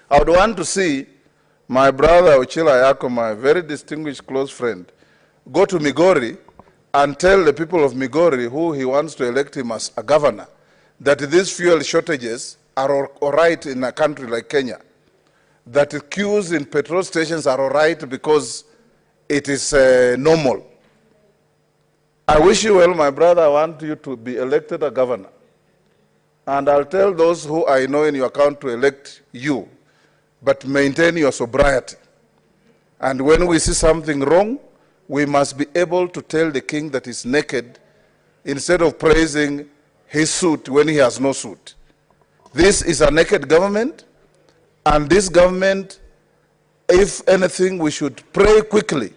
I would want to see my brother Ochila Yako, my very distinguished close friend, go to Migori and tell the people of Migori, who he wants to elect him as a governor, that these fuel shortages are all right in a country like Kenya, that the queues in petrol stations are all right because it is normal. I wish you well, my brother. I want you to be elected a governor. And I'll tell those who I know in your account to elect you, but maintain your sobriety. And when we see something wrong, we must be able to tell the king that he's naked instead of praising his suit when he has no suit. This is a naked government, and this government, if anything, we should pray quickly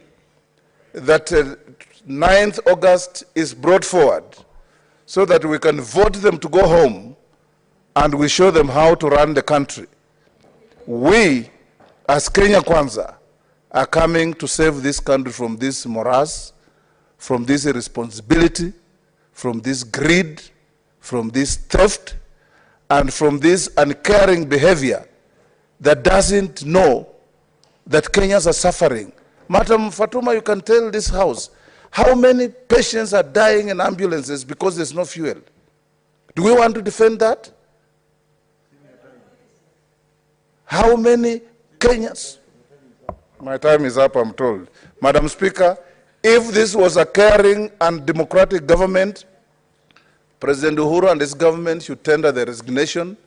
that 9th August is brought forward so that we can vote them to go home and we show them how to run the country. We, as Kenya Kwanza, are coming to save this country from this morass, from this irresponsibility, from this greed, from this theft, and from this uncaring behavior that doesn't know that Kenyans are suffering. Madam Fatuma, you can tell this house, how many patients are dying in ambulances because there's no fuel? Do we want to defend that? How many Kenyans? My time is up, I'm told. Madam Speaker, if this was a caring and democratic government, President Uhuru and his government should tender their resignation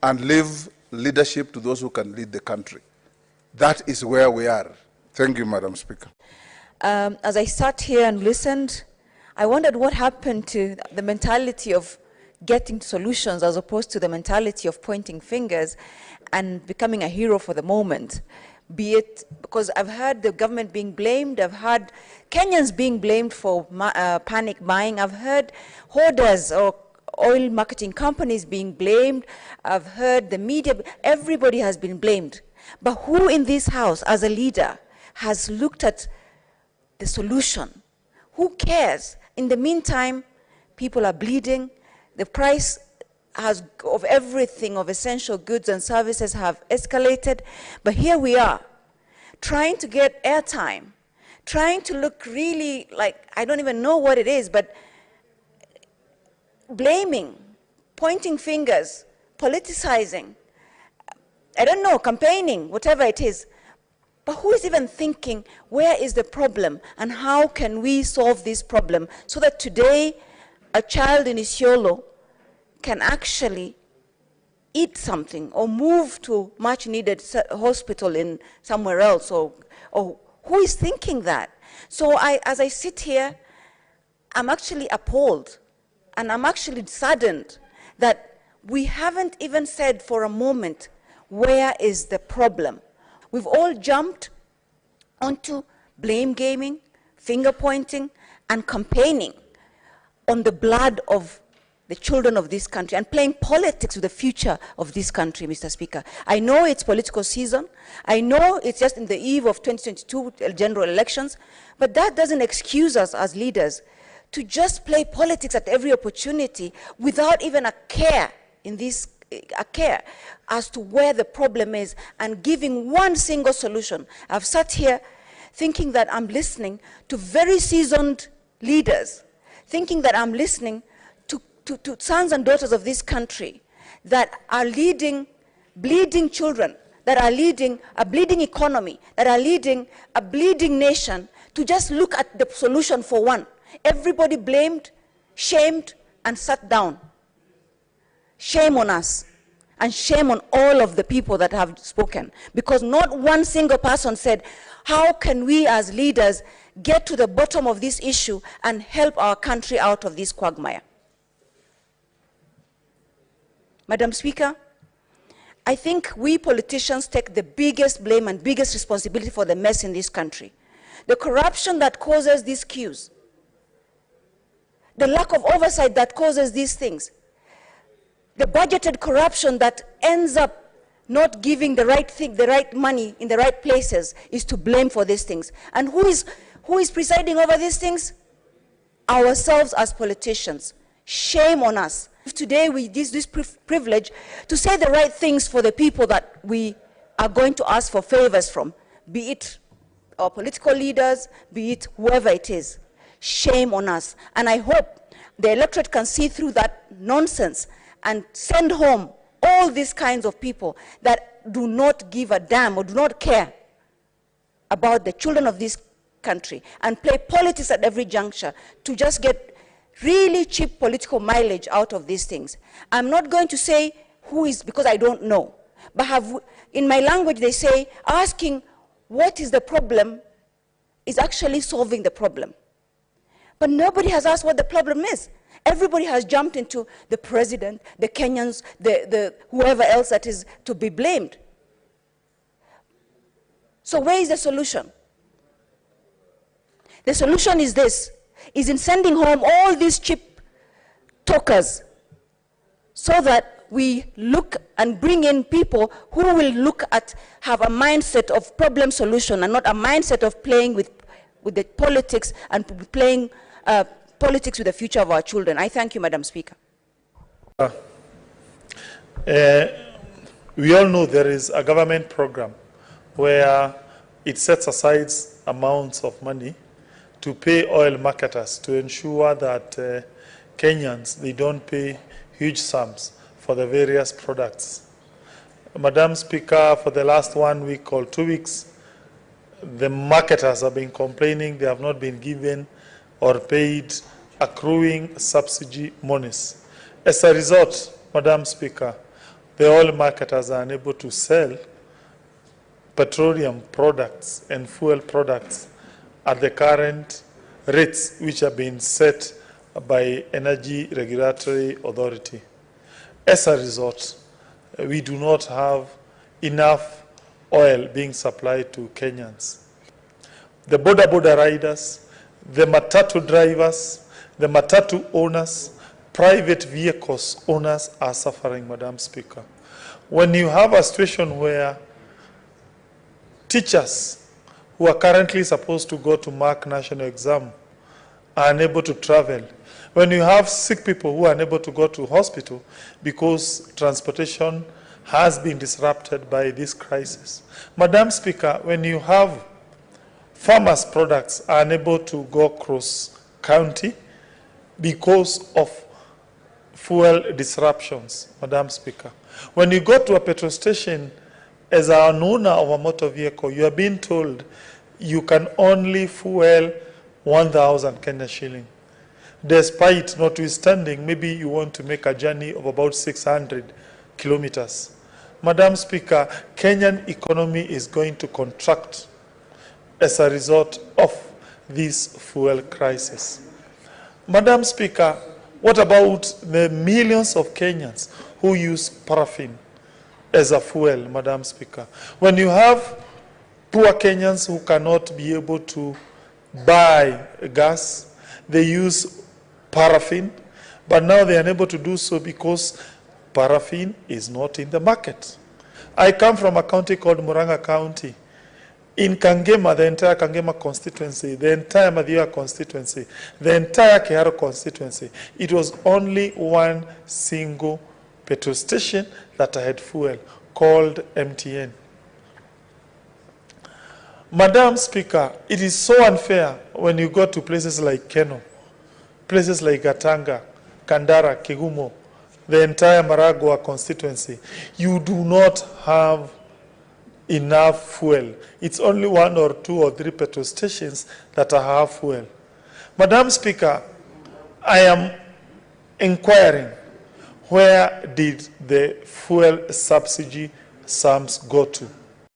and leave leadership to those who can lead the country. That is where we are. Thank you, Madam Speaker. As I sat here and listened, I wondered what happened to the mentality of getting solutions as opposed to the mentality of pointing fingers and becoming a hero for the moment. Be it because I've heard the government being blamed, I've heard Kenyans being blamed for panic buying, I've heard hoarders or oil marketing companies being blamed, I've heard the media, everybody has been blamed. But who in this house as a leader has looked at the solution? Who cares? In the meantime, people are bleeding, the price of everything, of essential goods and services have escalated, but here we are, trying to get airtime, trying to look really like, I don't even know what it is, but blaming, pointing fingers, politicizing, I don't know, campaigning, whatever it is. But who is even thinking, where is the problem and how can we solve this problem so that today a child in Isiolo can actually eat something or move to much needed hospital in somewhere else, or who is thinking that? So as I sit here, I'm actually appalled and I'm actually saddened that we haven't even said for a moment, where is the problem? We've all jumped onto blame gaming, finger pointing, and campaigning on the blood of the children of this country and playing politics with the future of this country, Mr. Speaker. I know it's political season. I know it's just in the eve of 2022 general elections, but that doesn't excuse us as leaders to just play politics at every opportunity without even a care as to where the problem is and giving one single solution. I've sat here thinking that I'm listening to very seasoned leaders, thinking that I'm listening to sons and daughters of this country that are leading bleeding children, that are leading a bleeding economy, that are leading a bleeding nation, to just look at the solution for one. Everybody blamed, shamed, and sat down. Shame on us, and shame on all of the people that have spoken, because not one single person said, how can we as leaders get to the bottom of this issue and help our country out of this quagmire? Madam Speaker, I think we politicians take the biggest blame and biggest responsibility for the mess in this country. The corruption that causes these queues, the lack of oversight that causes these things, the budgeted corruption that ends up not giving the right thing, the right money in the right places, is to blame for these things. And who is presiding over these things? Ourselves as politicians. Shame on us. Today we use this privilege to say the right things for the people that we are going to ask for favors from, be it our political leaders, be it whoever it is. Shame on us. And I hope the electorate can see through that nonsense and send home all these kinds of people that do not give a damn or do not care about the children of this country and play politics at every juncture to just get really cheap political mileage out of these things. I'm not going to say who is, because I don't know. But in my language they say, asking what is the problem is actually solving the problem. But nobody has asked what the problem is. Everybody has jumped into the president, the Kenyans, whoever else that is to be blamed. So where is the solution? The solution is this, is in sending home all these cheap talkers so that we look and bring in people who will have a mindset of problem solution and not a mindset of playing with the politics and playing politics with the future of our children. I thank you, Madam Speaker. We all know there is a government program where it sets aside amounts of money to pay oil marketers to ensure that Kenyans, they don't pay huge sums for the various products. Madam Speaker, for the last 1 week or 2 weeks, the marketers have been complaining they have not been given or paid accruing subsidy monies. As a result, Madam Speaker, the oil marketers are unable to sell petroleum products and fuel products at the current rates which have been set by Energy Regulatory Authority. As a result, we do not have enough oil being supplied to Kenyans. The border riders, the matatu drivers, the matatu owners, private vehicles owners are suffering, Madam Speaker. When you have a situation where teachers who are currently supposed to go to mark national exam are unable to travel, when you have sick people who are unable to go to hospital because transportation has been disrupted by this crisis. Madam Speaker, when you have farmers' products are unable to go cross county because of fuel disruptions, Madam Speaker. When you go to a petrol station as an owner of a motor vehicle, you are being told you can only fuel 1,000 Kenya shilling. Despite, notwithstanding, maybe you want to make a journey of about 600 kilometers. Madam Speaker, Kenyan economy is going to contract as a result of this fuel crisis. Madam Speaker, what about the millions of Kenyans who use paraffin as a fuel, Madam Speaker? When you have poor Kenyans who cannot be able to buy gas, they use paraffin, but now they are unable to do so because paraffin is not in the market. I come from a county called Murang'a County. In Kangema, the entire Kangema constituency, the entire Madhya constituency, the entire Keharo constituency, it was only one single petrol station that had fuel, called MTN. Madam Speaker, it is so unfair when you go to places like Keno, places like Gatanga, Kandara, Kigumo, the entire Maragua constituency. You do not have enough fuel. It's only 1 or 2 or 3 petrol stations that have fuel. Madam Speaker, I am inquiring, where did the fuel subsidy sums go to?